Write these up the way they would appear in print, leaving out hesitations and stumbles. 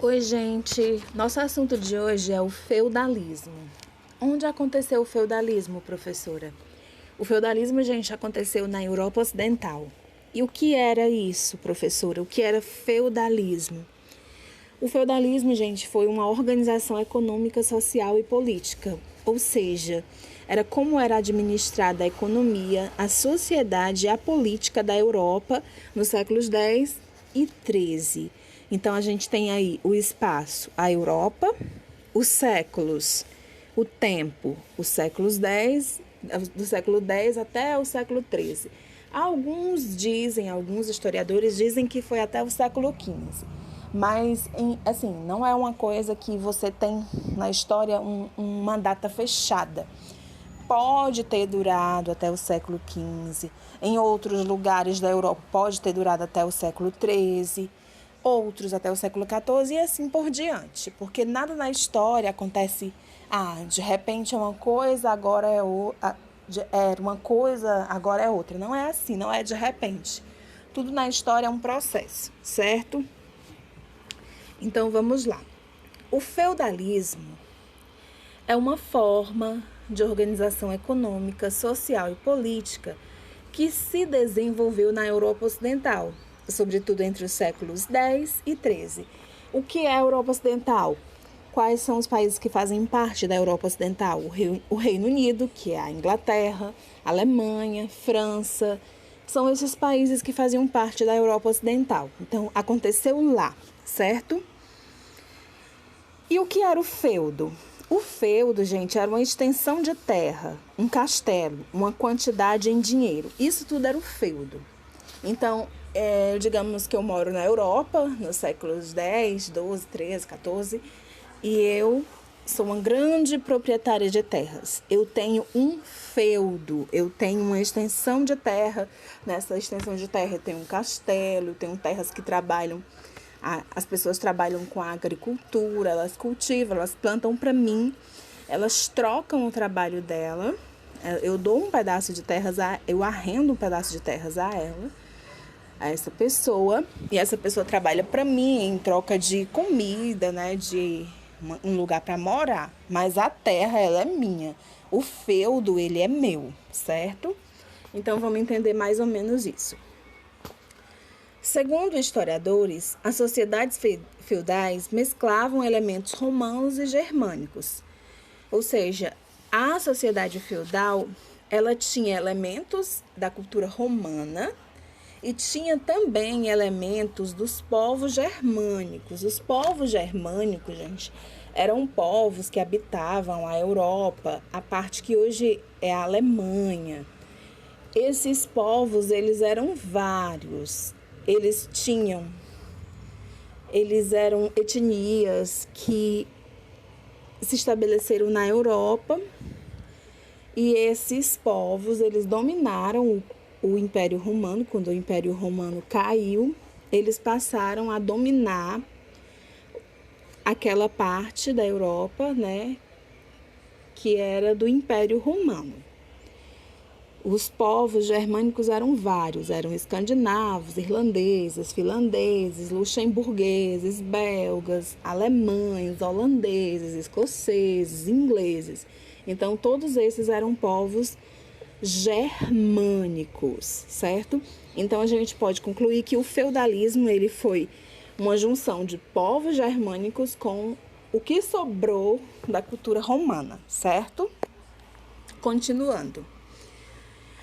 Oi, gente. Nosso assunto de hoje é o feudalismo. Onde aconteceu o feudalismo, professora? O feudalismo, gente, aconteceu na Europa Ocidental. E o que era isso, professora? O que era feudalismo? O feudalismo, gente, foi uma organização econômica, social e política. Ou seja, era como era administrada a economia, a sociedade e a política da Europa nos séculos X e XIII. Então, a gente tem aí o espaço, a Europa, os séculos, o tempo, os séculos X, do século X até o século XIII. Alguns historiadores dizem que foi até o século XV. Mas, assim, não é uma coisa que você tem na história uma data fechada. Pode ter durado até o século XV. Em outros lugares da Europa pode ter durado até o século XIII. Outros até o século XIV e assim por diante. Porque nada na história acontece, de repente é uma coisa, agora é outra. Era uma coisa, agora é outra. Não é assim, não é de repente. Tudo na história é um processo, certo? Então, vamos lá. O feudalismo é uma forma de organização econômica, social e política que se desenvolveu na Europa Ocidental, sobretudo entre os séculos X e XIII. O que é a Europa Ocidental? Quais são os países que fazem parte da Europa Ocidental? O Reino Unido, que é a Inglaterra, a Alemanha, França. São esses países que faziam parte da Europa Ocidental. Então, aconteceu lá, certo? E o que era o feudo? O feudo, gente, era uma extensão de terra, um castelo, uma quantidade em dinheiro. Isso tudo era o feudo. Então, digamos que eu moro na Europa, nos séculos X, XII, XIII, XIV, e eu sou uma grande proprietária de terras. Eu tenho um feudo, eu tenho uma extensão de terra. Nessa extensão de terra eu tenho um castelo, eu tenho terras que trabalham. As pessoas trabalham com a agricultura, elas cultivam, elas plantam para mim, elas trocam o trabalho dela. Eu dou um pedaço de terras, eu arrendo um pedaço de terras a ela, a essa pessoa, e essa pessoa trabalha para mim em troca de comida, né, de um lugar para morar, mas a terra, ela é minha. O feudo, ele é meu, certo? Então, vamos entender mais ou menos isso. Segundo historiadores, as sociedades feudais mesclavam elementos romanos e germânicos. Ou seja, a sociedade feudal, ela tinha elementos da cultura romana e tinha também elementos dos povos germânicos. Os povos germânicos, gente, eram povos que habitavam a Europa, a parte que hoje é a Alemanha. Esses povos, eles eram vários. Eles eram etnias que se estabeleceram na Europa, e esses povos, eles dominaram o Império Romano. Quando o Império Romano caiu, eles passaram a dominar aquela parte da Europa, né, que era do Império Romano. Os povos germânicos eram vários, eram escandinavos, irlandeses, finlandeses, luxemburgueses, belgas, alemães, holandeses, escoceses, ingleses. Então, todos esses eram povos germânicos, certo? Então, a gente pode concluir que o feudalismo, ele foi uma junção de povos germânicos com o que sobrou da cultura romana, certo? Continuando.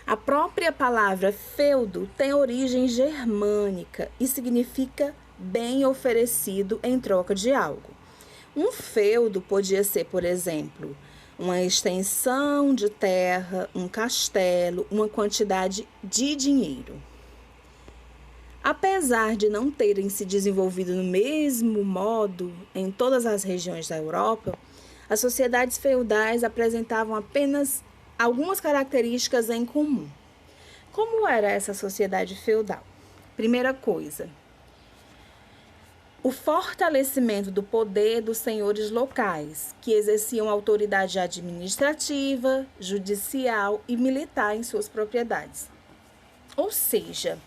A própria palavra feudo tem origem germânica e significa bem oferecido em troca de algo. Um feudo podia ser, por exemplo, uma extensão de terra, um castelo, uma quantidade de dinheiro. Apesar de não terem se desenvolvido no mesmo modo em todas as regiões da Europa, as sociedades feudais apresentavam apenas algumas características em comum. Como era essa sociedade feudal? Primeira coisa, o fortalecimento do poder dos senhores locais, que exerciam autoridade administrativa, judicial e militar em suas propriedades. Ou seja,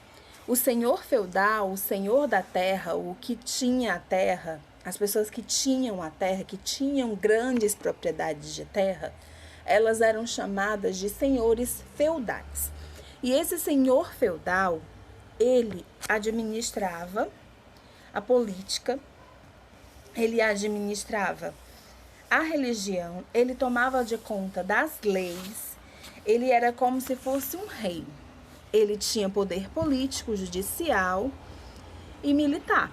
o senhor feudal, o senhor da terra, o que tinha a terra, as pessoas que tinham a terra, que tinham grandes propriedades de terra, elas eram chamadas de senhores feudais. E esse senhor feudal, ele administrava a política, ele administrava a religião, ele tomava de conta das leis, ele era como se fosse um rei. Ele tinha poder político, judicial e militar,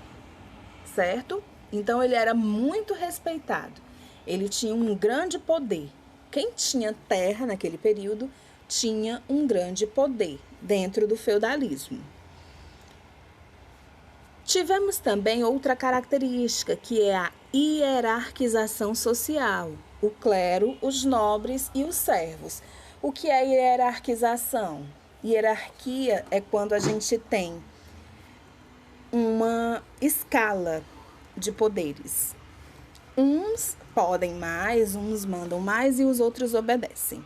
certo? Então, ele era muito respeitado. Ele tinha um grande poder. Quem tinha terra naquele período tinha um grande poder dentro do feudalismo. Tivemos também outra característica, que é a hierarquização social. O clero, os nobres e os servos. O que é hierarquização? Hierarquia é quando a gente tem uma escala de poderes. Uns podem mais, uns mandam mais e os outros obedecem.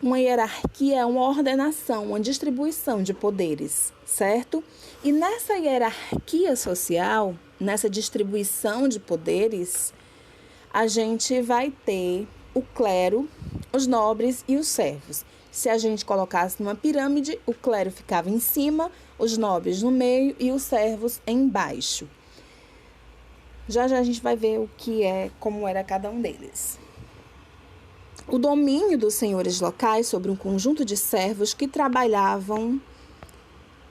Uma hierarquia é uma ordenação, uma distribuição de poderes, certo? E nessa hierarquia social, nessa distribuição de poderes, a gente vai ter o clero, os nobres e os servos. Se a gente colocasse numa pirâmide, o clero ficava em cima, os nobres no meio e os servos embaixo. Já já a gente vai ver como era cada um deles. O domínio dos senhores locais sobre um conjunto de servos que trabalhavam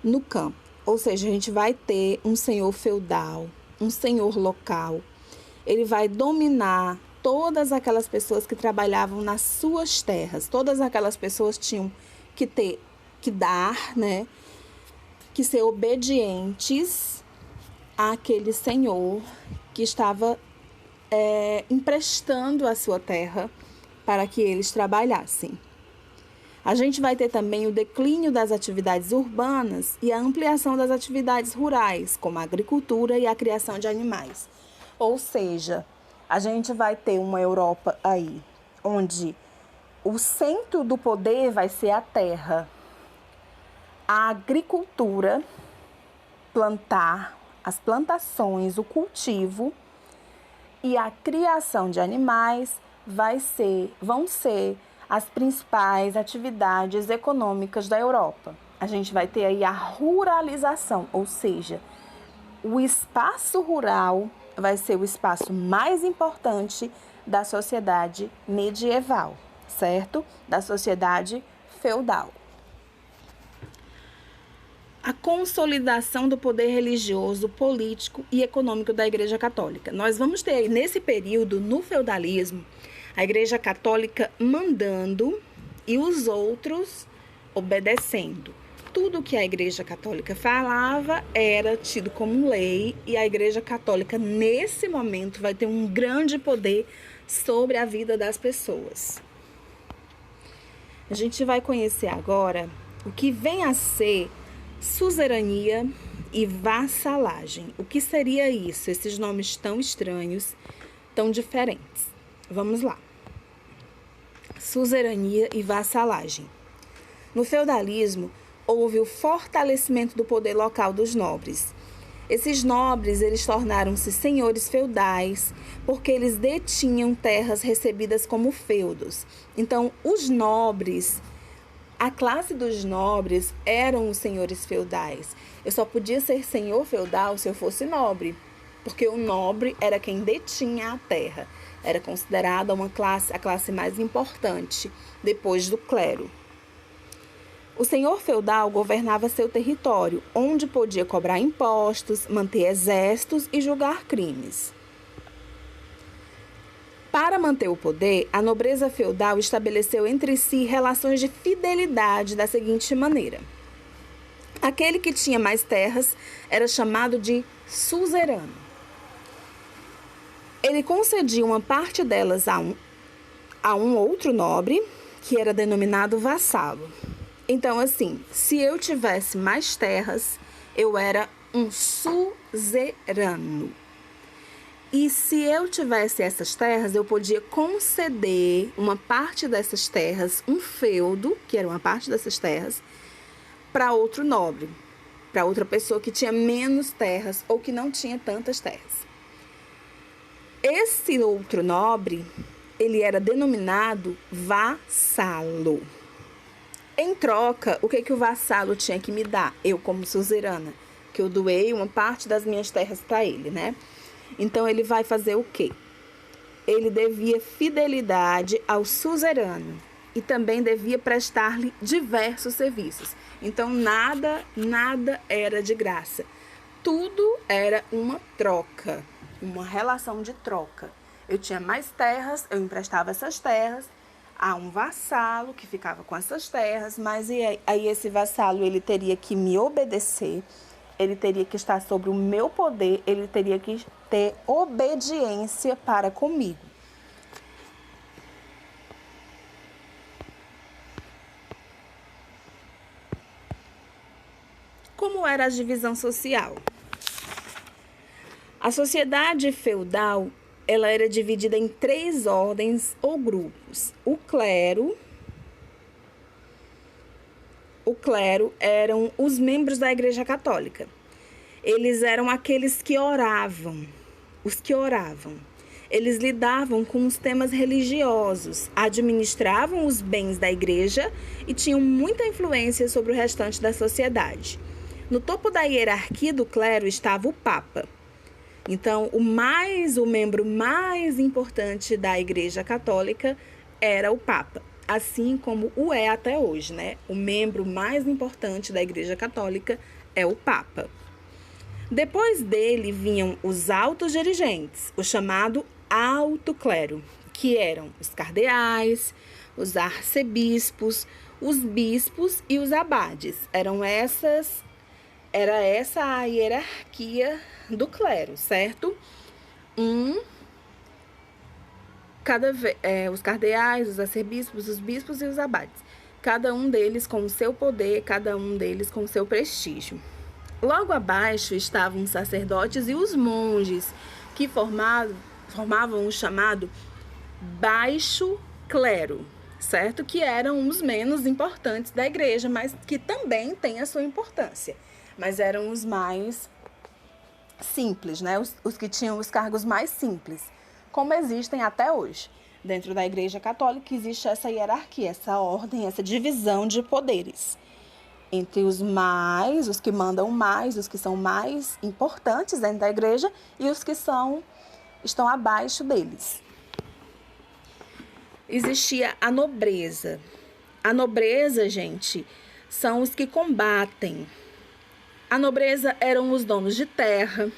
no campo. Ou seja, a gente vai ter um senhor feudal, um senhor local. Ele vai dominar todas aquelas pessoas que trabalhavam nas suas terras. Todas aquelas pessoas tinham que dar, né? Que ser obedientes àquele senhor que estava emprestando a sua terra para que eles trabalhassem. A gente vai ter também o declínio das atividades urbanas e a ampliação das atividades rurais, como a agricultura e a criação de animais. Ou seja, a gente vai ter uma Europa aí, onde o centro do poder vai ser a terra. A agricultura, plantar, as plantações, o cultivo e a criação de animais vão ser as principais atividades econômicas da Europa. A gente vai ter aí a ruralização, ou seja, o espaço rural vai ser o espaço mais importante da sociedade medieval, certo? Da sociedade feudal. A consolidação do poder religioso, político e econômico da Igreja Católica. Nós vamos ter nesse período, no feudalismo, a Igreja Católica mandando e os outros obedecendo. Tudo que a Igreja Católica falava era tido como lei e a Igreja Católica, nesse momento, vai ter um grande poder sobre a vida das pessoas. A gente vai conhecer agora o que vem a ser suzerania e vassalagem. O que seria isso? Esses nomes tão estranhos, tão diferentes. Vamos lá. Suzerania e vassalagem. No feudalismo, houve o fortalecimento do poder local dos nobres. Esses nobres, eles tornaram-se senhores feudais, porque eles detinham terras recebidas como feudos. Então, os nobres, a classe dos nobres eram os senhores feudais. Eu só podia ser senhor feudal se eu fosse nobre, porque o nobre era quem detinha a terra. Era considerada a classe mais importante, depois do clero. O senhor feudal governava seu território, onde podia cobrar impostos, manter exércitos e julgar crimes. Para manter o poder, a nobreza feudal estabeleceu entre si relações de fidelidade da seguinte maneira. Aquele que tinha mais terras era chamado de suzerano. Ele concedia uma parte delas a um outro nobre, que era denominado vassalo. Então, assim, se eu tivesse mais terras, eu era um suzerano. E se eu tivesse essas terras, eu podia conceder uma parte dessas terras, um feudo, que era uma parte dessas terras, para outro nobre, para outra pessoa que tinha menos terras ou que não tinha tantas terras. Esse outro nobre, ele era denominado vassalo. Em troca, o que o vassalo tinha que me dar? Eu, como suzerana, que eu doei uma parte das minhas terras para ele, né? Então, ele vai fazer o quê? Ele devia fidelidade ao suzerano e também devia prestar-lhe diversos serviços. Então, nada era de graça. Tudo era uma troca, uma relação de troca. Eu tinha mais terras, eu emprestava essas terras a um vassalo que ficava com essas terras, mas aí esse vassalo ele teria que me obedecer, ele teria que estar sobre o meu poder, ele teria que ter obediência para comigo. Como era a divisão social? A sociedade feudal, ela era dividida em 3 ordens ou grupos. O clero eram os membros da Igreja Católica. Eles eram aqueles que oravam, os que oravam. Eles lidavam com os temas religiosos, administravam os bens da igreja e tinham muita influência sobre o restante da sociedade. No topo da hierarquia do clero estava o Papa. Então, o membro mais importante da Igreja Católica era o Papa, assim como o é até hoje, né? O membro mais importante da Igreja Católica é o Papa. Depois dele vinham os altos dirigentes, o chamado alto clero, que eram os cardeais, os arcebispos, os bispos e os abades. Era essa a hierarquia do clero, certo? Os cardeais, os arcebispos, os bispos e os abades. Cada um deles com o seu poder, cada um deles com o seu prestígio. Logo abaixo estavam os sacerdotes e os monges, que formavam o chamado baixo clero, certo? Que eram os menos importantes da igreja, mas que também têm a sua importância. Mas eram os mais simples, né? Os que tinham os cargos mais simples, como existem até hoje. Dentro da Igreja Católica existe essa hierarquia, essa ordem, essa divisão de poderes entre os que mandam mais, os que são mais importantes dentro da igreja e os que estão abaixo deles. Existia a nobreza. A nobreza, gente, são os que combatem. A nobreza eram os donos de terra.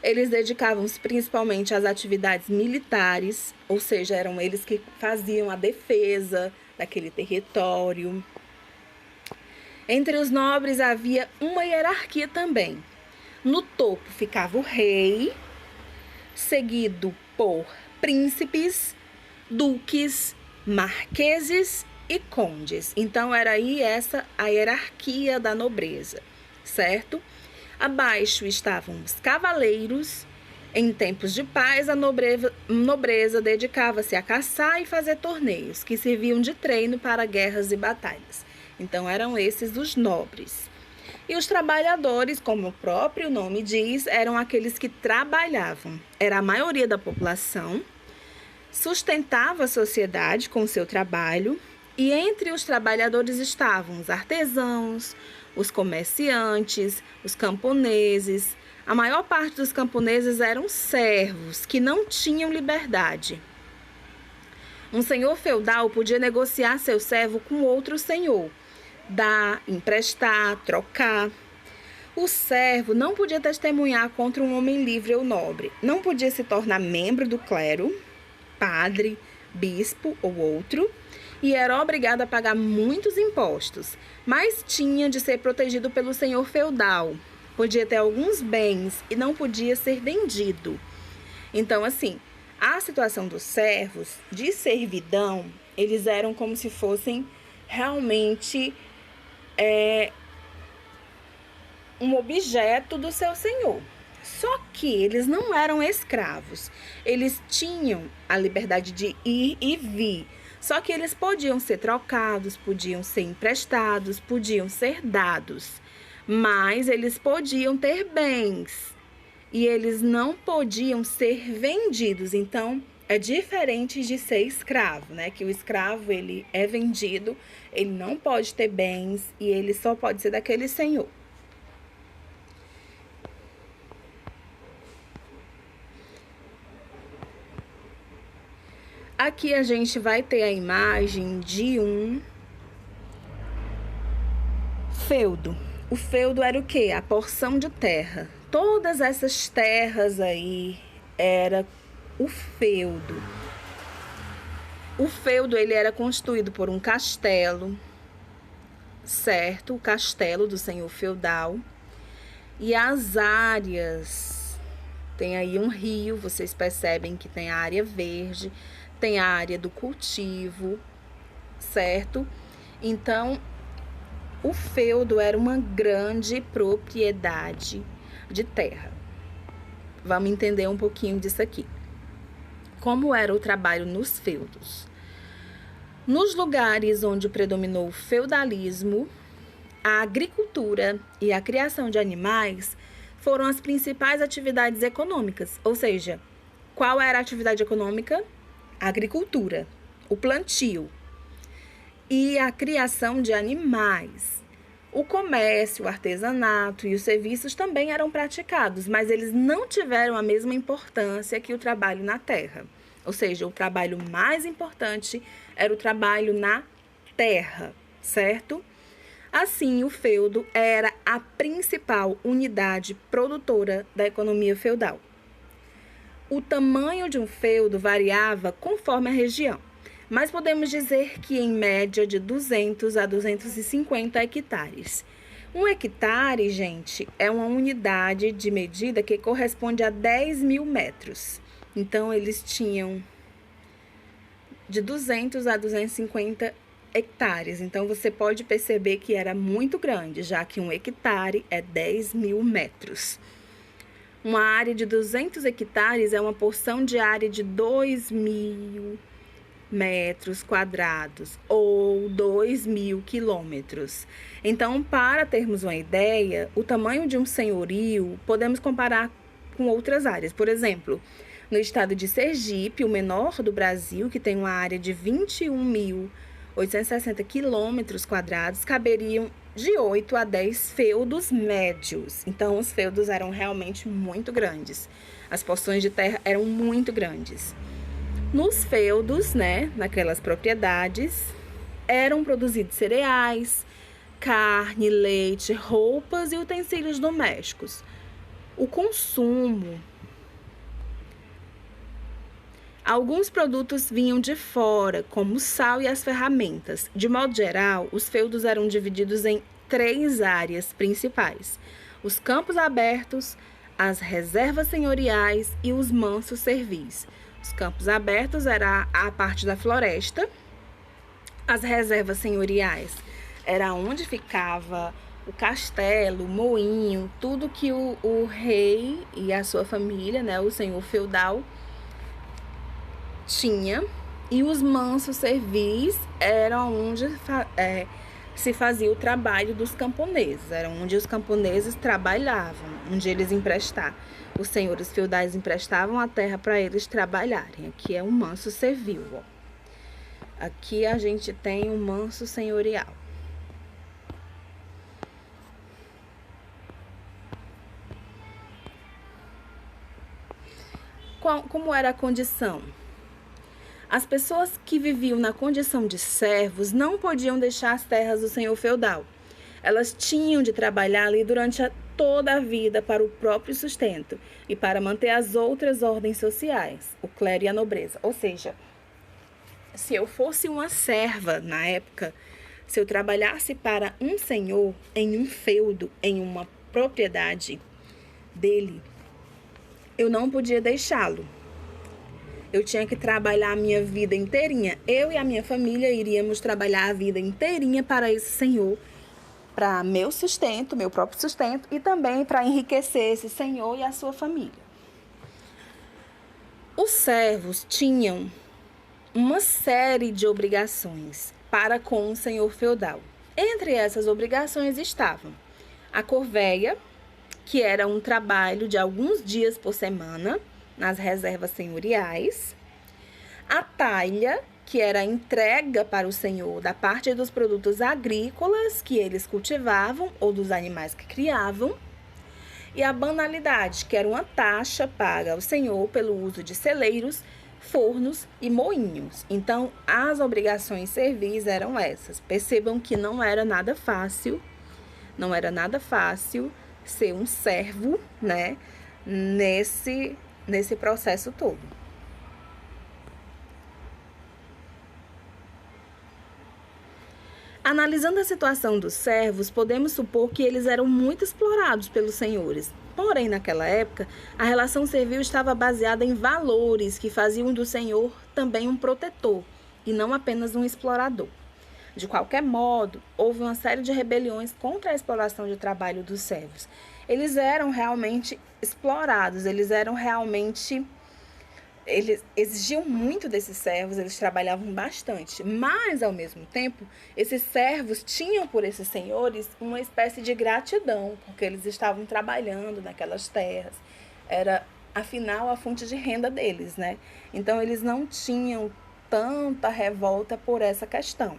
Eles dedicavam-se principalmente às atividades militares, ou seja, eram eles que faziam a defesa daquele território. Entre os nobres havia uma hierarquia também. No topo ficava o rei, seguido por príncipes, duques, marqueses e condes. Então, era aí essa a hierarquia da nobreza, certo? Abaixo estavam os cavaleiros. Em tempos de paz, a nobreza dedicava-se a caçar e fazer torneios, que serviam de treino para guerras e batalhas. Então, eram esses os nobres. E os trabalhadores, como o próprio nome diz, eram aqueles que trabalhavam. Era a maioria da população, sustentava a sociedade com o seu trabalho, e entre os trabalhadores estavam os artesãos, os comerciantes, os camponeses. A maior parte dos camponeses eram servos, que não tinham liberdade. Um senhor feudal podia negociar seu servo com outro senhor, dar, emprestar, trocar. O servo não podia testemunhar contra um homem livre ou nobre, não podia se tornar membro do clero, padre, bispo ou outro, e era obrigado a pagar muitos impostos, mas tinha de ser protegido pelo senhor feudal. Podia ter alguns bens e não podia ser vendido. Então, assim, a situação dos servos de servidão, eles eram como se fossem realmente um objeto do seu senhor. Só que eles não eram escravos. Eles tinham a liberdade de ir e vir. Só que eles podiam ser trocados, podiam ser emprestados, podiam ser dados. Mas eles podiam ter bens. e eles não podiam ser vendidos. Então, é diferente de ser escravo, né? Que o escravo, ele é vendido, ele não pode ter bens e ele só pode ser daquele senhor. Aqui a gente vai ter a imagem de um feudo. O feudo era o quê? A porção de terra. Todas essas terras aí era o feudo. O feudo, ele era constituído por um castelo, certo? O castelo do senhor feudal. E as áreas, tem aí um rio, vocês percebem que tem a área verde, tem a área do cultivo, certo? Então, o feudo era uma grande propriedade de terra. Vamos entender um pouquinho disso aqui. Como era o trabalho nos feudos? Nos lugares onde predominou o feudalismo, a agricultura e a criação de animais foram as principais atividades econômicas. Ou seja, qual era a atividade econômica? A agricultura, o plantio e a criação de animais. O comércio, o artesanato e os serviços também eram praticados, mas eles não tiveram a mesma importância que o trabalho na terra. Ou seja, o trabalho mais importante era o trabalho na terra, certo? Assim, o feudo era a principal unidade produtora da economia feudal. O tamanho de um feudo variava conforme a região, mas podemos dizer que em média de 200 a 250 hectares. Um hectare, gente, é uma unidade de medida que corresponde a 10.000 metros. Então, eles tinham de 200 a 250 hectares. Então, você pode perceber que era muito grande, já que um hectare é 10.000 metros. Uma área de 200 hectares é uma porção de área de 2.000 metros quadrados ou 2.000 quilômetros. Então, para termos uma ideia, o tamanho de um senhorio podemos comparar com outras áreas. Por exemplo, no estado de Sergipe, o menor do Brasil, que tem uma área de 21.860 quilômetros quadrados, caberiam de 8 a 10 feudos médios. Então, os feudos eram realmente muito grandes. As porções de terra eram muito grandes. Nos feudos, né, naquelas propriedades, eram produzidos cereais, carne, leite, roupas e utensílios domésticos. O consumo. Alguns produtos vinham de fora, como o sal e as ferramentas. De modo geral, os feudos eram divididos em 3 áreas principais: os campos abertos, as reservas senhoriais e os mansos servis. Os campos abertos era a parte da floresta. As reservas senhoriais era onde ficava o castelo, o moinho, tudo que o rei e a sua família, né, o senhor feudal, tinha. E os mansos servis eram onde se fazia o trabalho dos camponeses, era onde os camponeses trabalhavam, onde eles emprestavam. Os senhores feudais emprestavam a terra para eles trabalharem. Aqui é um manso servil, ó. Aqui a gente tem um manso senhorial. Como era a condição? As pessoas que viviam na condição de servos não podiam deixar as terras do senhor feudal. Elas tinham de trabalhar ali durante toda a vida para o próprio sustento e para manter as outras ordens sociais, o clero e a nobreza. Ou seja, se eu fosse uma serva na época, se eu trabalhasse para um senhor em um feudo, em uma propriedade dele, eu não podia deixá-lo. Eu tinha que trabalhar a minha vida inteirinha. Eu e a minha família iríamos trabalhar a vida inteirinha para esse senhor, para meu sustento, meu próprio sustento, e também para enriquecer esse senhor e a sua família. Os servos tinham uma série de obrigações para com o senhor feudal. Entre essas obrigações estavam a corveia, que era um trabalho de alguns dias por semana nas reservas senhoriais. A talha, que era a entrega para o senhor da parte dos produtos agrícolas que eles cultivavam ou dos animais que criavam. E a banalidade, que era uma taxa paga ao senhor pelo uso de celeiros, fornos e moinhos. Então, as obrigações servis eram essas. Percebam que não era nada fácil ser um servo, né, nesse processo todo. Analisando a situação dos servos, podemos supor que eles eram muito explorados pelos senhores. Porém, naquela época, a relação servil estava baseada em valores que faziam do senhor também um protetor e não apenas um explorador. De qualquer modo, houve uma série de rebeliões contra a exploração de trabalho dos servos. Eles eram realmente explorados, eles exigiam muito desses servos, eles trabalhavam bastante, mas ao mesmo tempo, esses servos tinham por esses senhores uma espécie de gratidão, porque eles estavam trabalhando naquelas terras, era afinal a fonte de renda deles, né? Então eles não tinham tanta revolta por essa questão.